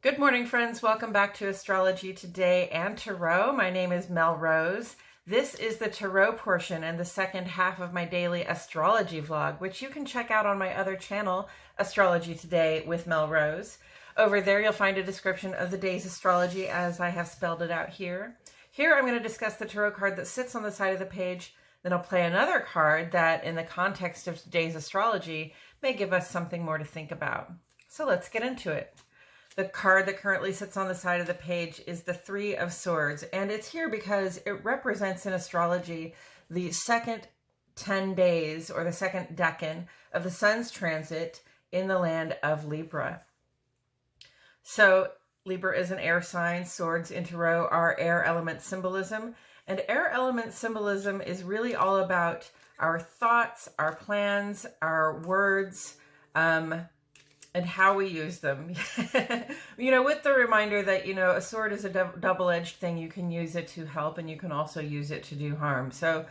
Good morning, friends. Welcome back to Astrology Today and Tarot. My name is Mel Rose. This is the Tarot portion and the second half of my daily astrology vlog, which you can check out on my other channel, Astrology Today with Mel Rose. Over there, you'll find a description of the day's astrology as I have spelled it out here. Here, I'm going to discuss the tarot card that sits on the side of the page. Then I'll play another card that, in the context of today's astrology, may give us something more to think about. So let's get into it. The card that currently sits on the side of the page is the Three of Swords, and it's here because it represents in astrology the second 10 days or the second decan of the sun's transit in the land of Libra. So Libra is an air sign. Swords in tarot are air element symbolism, and air element symbolism is really all about our thoughts, our plans, our words, and how we use them. With the reminder that, a sword is a double-edged thing. You can use it to help and you can also use it to do harm. So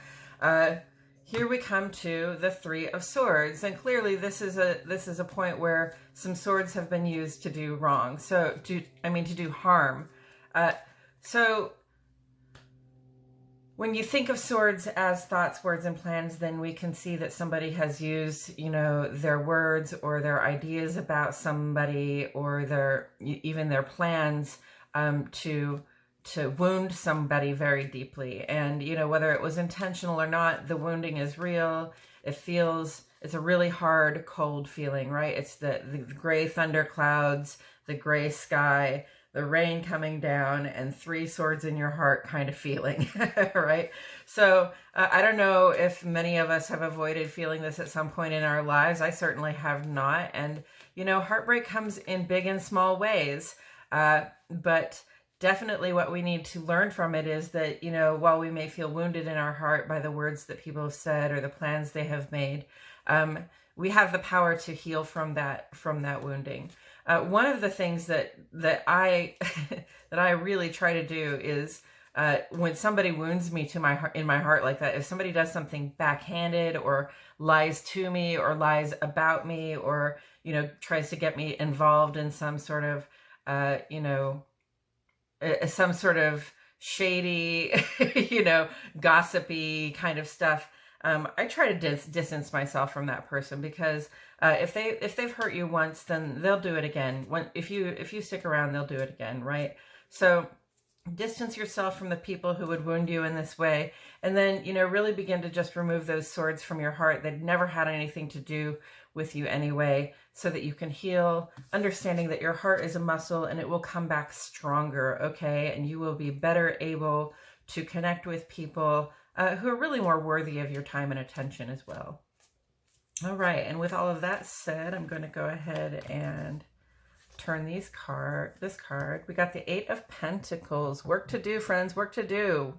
here we come to the Three of Swords. And clearly this is a point where some swords have been used to do wrong. To do harm. So when you think of swords as thoughts, words, and plans, then we can see that somebody has used, their words or their ideas about somebody or even their plans to wound somebody very deeply. And, whether it was intentional or not, the wounding is real. It's a really hard, cold feeling, right? It's the gray thunderclouds, the gray sky, the rain coming down, and three swords in your heart kind of feeling, right? So I don't know if many of us have avoided feeling this at some point in our lives. I certainly have not. And, heartbreak comes in big and small ways. But definitely what we need to learn from it is that, while we may feel wounded in our heart by the words that people have said or the plans they have made, we have the power to heal from that wounding. One of the things that I that I really try to do is when somebody wounds me in my heart like that, if somebody does something backhanded or lies to me or lies about me or tries to get me involved in some sort of some sort of shady gossipy kind of stuff, I try to distance myself from that person because if they've hurt you once, then they'll do it again. If you stick around, they'll do it again, right? So distance yourself from the people who would wound you in this way, and then really begin to just remove those swords from your heart that never had anything to do with you anyway, so that you can heal, understanding that your heart is a muscle and it will come back stronger, okay? And you will be better able to connect with people who are really more worthy of your time and attention as well. All right, and with all of that said, I'm going to go ahead and turn this card. We got the Eight of Pentacles. Work to do, friends, work to do.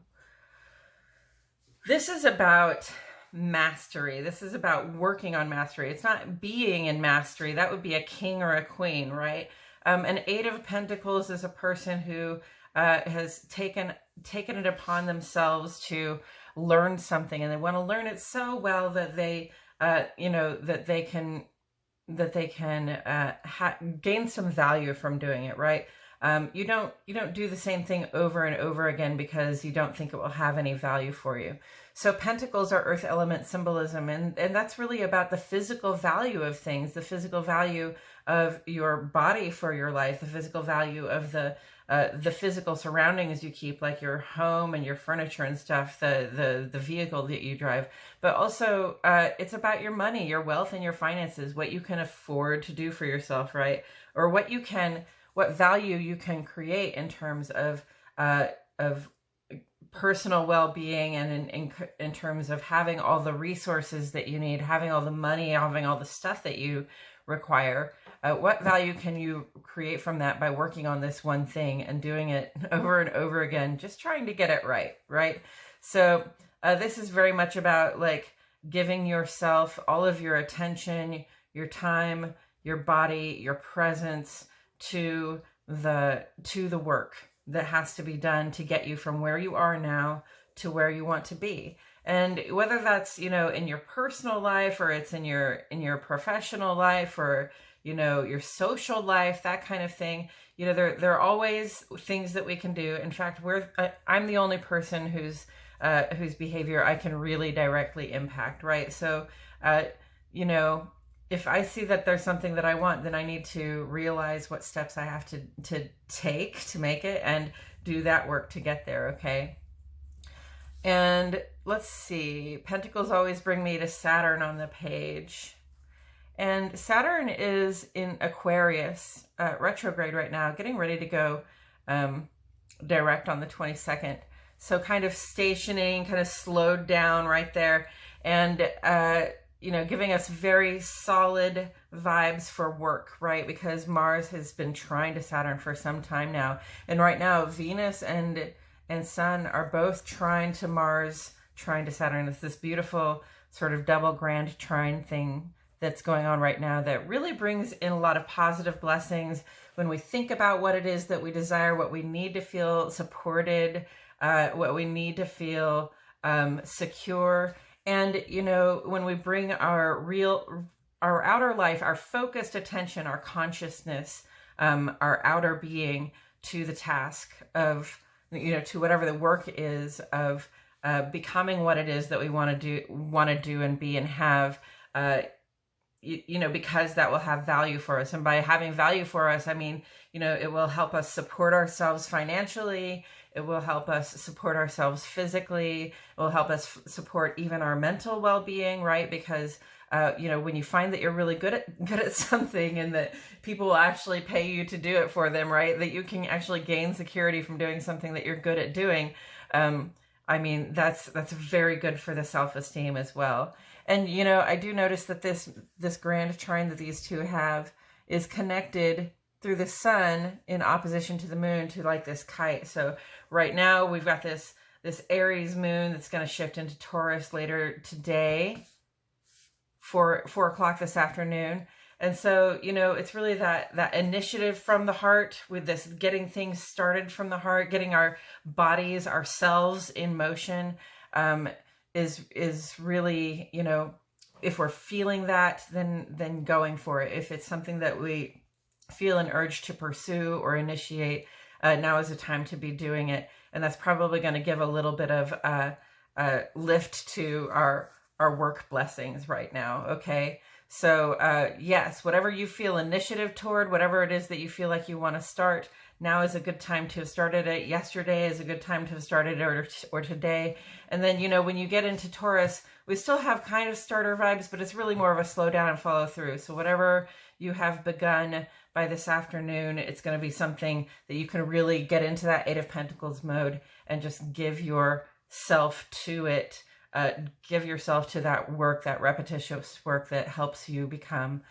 This is about mastery. This is about working on mastery. It's not being in mastery. That would be a king or a queen, right? An Eight of Pentacles is a person who has taken it upon themselves to learn something, and they want to learn it so well that they that they can gain some value from doing it, right? You don't do the same thing over and over again because you don't think it will have any value for you. So pentacles are earth element symbolism, and that's really about the physical value of things, the physical value of your body for your life, the physical value of the physical surroundings you keep, like your home and your furniture and stuff, the vehicle that you drive. But also, it's about your money, your wealth, and your finances, what you can afford to do for yourself, right? Or what value you can create in terms of personal well-being, and in terms of having all the resources that you need, having all the money, having all the stuff that you require. What value can you create from that by working on this one thing and doing it over and over again, just trying to get it right? So this is very much about like giving yourself all of your attention, your time, your body, your presence to the work that has to be done to get you from where you are now to where you want to be. And whether that's, in your personal life, or it's in your professional life, or, you know, your social life, that kind of thing. You know, there are always things that we can do. In fact, I'm the only person whose behavior I can really directly impact, right? So, you know, if I see that there's something that I want, then I need to realize what steps I have to take to make it and do that work to get there, okay? And let's see, Pentacles always bring me to Saturn on the page. And Saturn is in Aquarius, retrograde right now, getting ready to go direct on the 22nd. So kind of stationing, kind of slowed down right there. And, you know, giving us very solid vibes for work, right? Because Mars has been trying to Saturn for some time now. And right now, Venus and Sun are both trying to Mars, trying to Saturn. It's this beautiful sort of double grand trine thing that's going on right now that really brings in a lot of positive blessings when we think about what it is that we desire, what we need to feel supported, what we need to feel secure. And, you know, when we bring our outer life, our focused attention, our consciousness, our outer being to the task of, you know, to whatever the work is of becoming what it is that we want to do and be and have, you know, because that will have value for us. And by having value for us, I mean, you know, it will help us support ourselves financially. It will help us support ourselves physically. It will help us support even our mental well-being, right? Because, you know, when you find that you're really good at something and that people will actually pay you to do it for them, right? That you can actually gain security from doing something that you're good at doing. I mean, that's very good for the self-esteem as well. And, you know, I do notice that this grand trine that these two have is connected through the sun in opposition to the moon to like this kite. So right now we've got this Aries moon that's going to shift into Taurus later today, 4 o'clock this afternoon. And so, you know, it's really that initiative from the heart with this getting things started from the heart, getting our bodies, ourselves in motion, is really, you know, if we're feeling that, then going for it. If it's something that we feel an urge to pursue or initiate, now is the time to be doing it. And that's probably going to give a little bit of lift to our work blessings right now. Okay. So, yes, whatever you feel initiative toward, whatever it is that you feel like you want to start, now is a good time to have started it. Yesterday is a good time to have started it, or today. And then, you know, when you get into Taurus, we still have kind of starter vibes, but it's really more of a slow down and follow through. So whatever you have begun by this afternoon, it's going to be something that you can really get into that 8 of Pentacles mode and just give yourself to it. Give yourself to that work, that repetitious work that helps you become,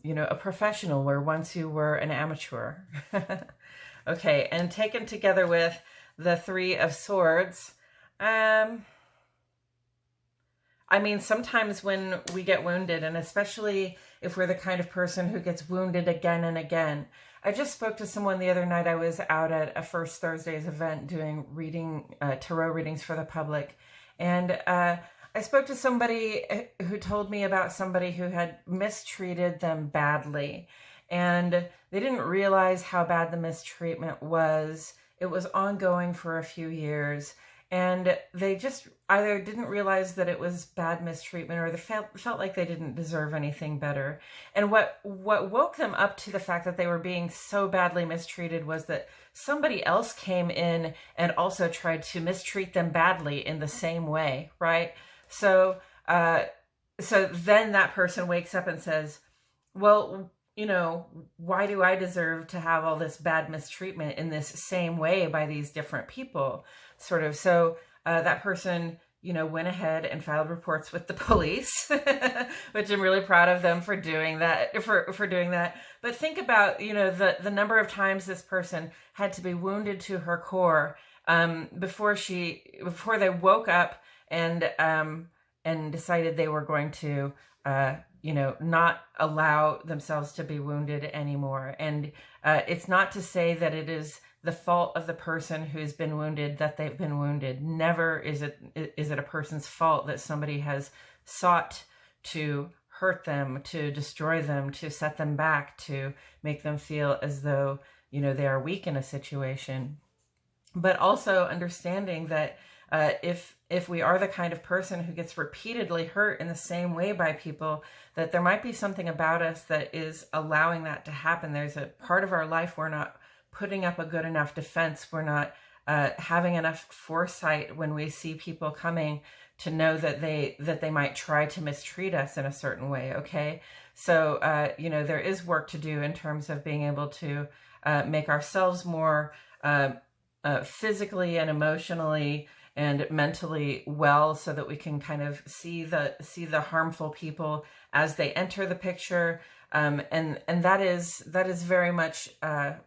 you know, a professional where once you were an amateur. Okay, and taken together with the 3 of Swords, I mean, sometimes when we get wounded, and especially if we're the kind of person who gets wounded again and again. I just spoke to someone the other night. I was out at a First Thursdays event doing tarot readings for the public. And I spoke to somebody who told me about somebody who had mistreated them badly. And they didn't realize how bad the mistreatment was. It was ongoing for a few years. And they just either didn't realize that it was bad mistreatment, or they felt like they didn't deserve anything better. And what woke them up to the fact that they were being so badly mistreated was that somebody else came in and also tried to mistreat them badly in the same way, right? So then that person wakes up and says, well, you know, why do I deserve to have all this bad mistreatment in this same way by these different people? Sort of. So that person, you know, went ahead and filed reports with the police, which I'm really proud of them for doing that, for doing that. But think about, you know, the number of times this person had to be wounded to her core before they woke up and decided they were going to you know, not allow themselves to be wounded anymore. And it's not to say that it is the fault of the person who's been wounded that they've been wounded. Never is it a person's fault that somebody has sought to hurt them, to destroy them, to set them back, to make them feel as though, they are weak in a situation. But also understanding that if we are the kind of person who gets repeatedly hurt in the same way by people, that there might be something about us that is allowing that to happen. There's a part of our life we're not putting up a good enough defense. We're not having enough foresight when we see people coming to know that they might try to mistreat us in a certain way. Okay, so there is work to do in terms of being able to make ourselves more physically and emotionally and mentally well, so that we can kind of see the harmful people as they enter the picture. And that is very much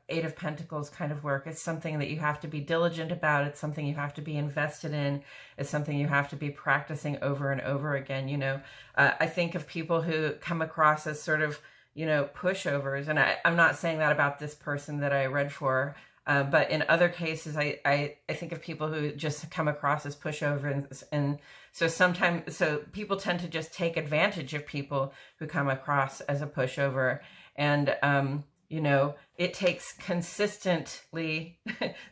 Eight of Pentacles kind of work. It's something that you have to be diligent about. It's something you have to be invested in. It's something you have to be practicing over and over again. I think of people who come across as sort of, pushovers. And I'm not saying that about this person that I read for. But in other cases, I think of people who just come across as pushover, and so people tend to just take advantage of people who come across as a pushover, and it takes consistently.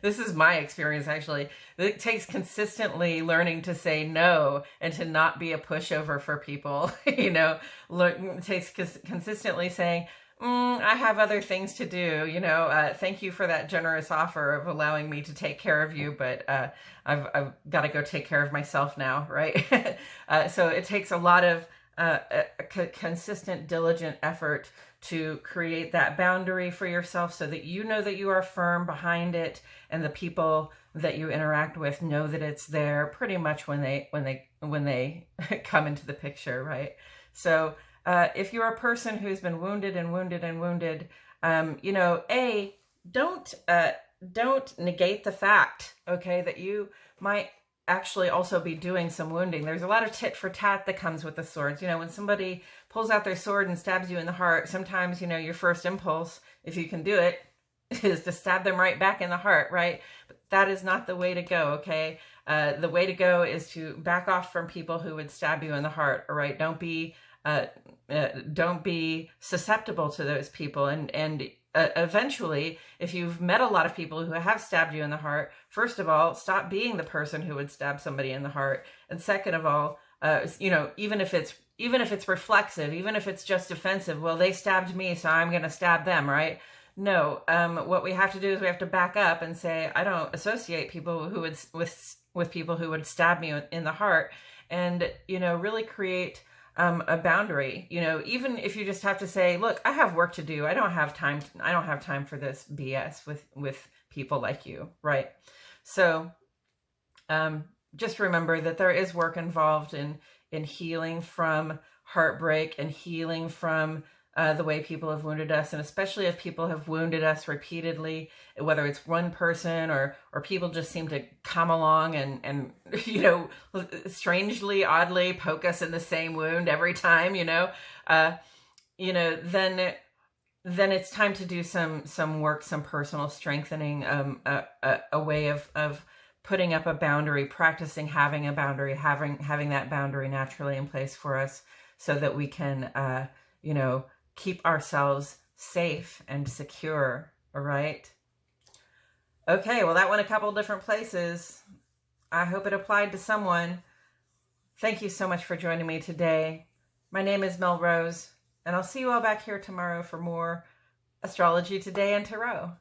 This is my experience actually. It takes consistently learning to say no and to not be a pushover for people. It takes consistently saying, I have other things to do, thank you for that generous offer of allowing me to take care of you, but I've got to go take care of myself now, right? So it takes a lot of consistent, diligent effort to create that boundary for yourself, so that you know that you are firm behind it, and the people that you interact with know that it's there pretty much when they come into the picture, right? So if you're a person who's been wounded, don't negate the fact, okay, that you might actually also be doing some wounding. There's a lot of tit for tat that comes with the swords. When somebody pulls out their sword and stabs you in the heart, sometimes, your first impulse, if you can do it, is to stab them right back in the heart, right? But that is not the way to go, okay? The way to go is to back off from people who would stab you in the heart, all right? Don't be susceptible to those people, and eventually, if you've met a lot of people who have stabbed you in the heart, first of all, stop being the person who would stab somebody in the heart, and second of all, even if it's reflexive, even if it's just defensive, well, they stabbed me, so I'm going to stab them, right? No, what we have to do is we have to back up and say, I don't associate people who would with people who would stab me in the heart, and really create a boundary. Even if you just have to say, look, I have work to do. I don't have time for this BS with people like you, right? So just remember that there is work involved in healing from heartbreak and healing from the way people have wounded us, and especially if people have wounded us repeatedly, whether it's one person or people just seem to come along and strangely, oddly poke us in the same wound every time, then it's time to do some work, some personal strengthening, a way of putting up a boundary, practicing having a boundary, having that boundary naturally in place for us, so that we can keep ourselves safe and secure. All right. Okay. Well, that went a couple different places. I hope it applied to someone. Thank you so much for joining me today. My name is Mel Rose, and I'll see you all back here tomorrow for more Astrology Today and Tarot.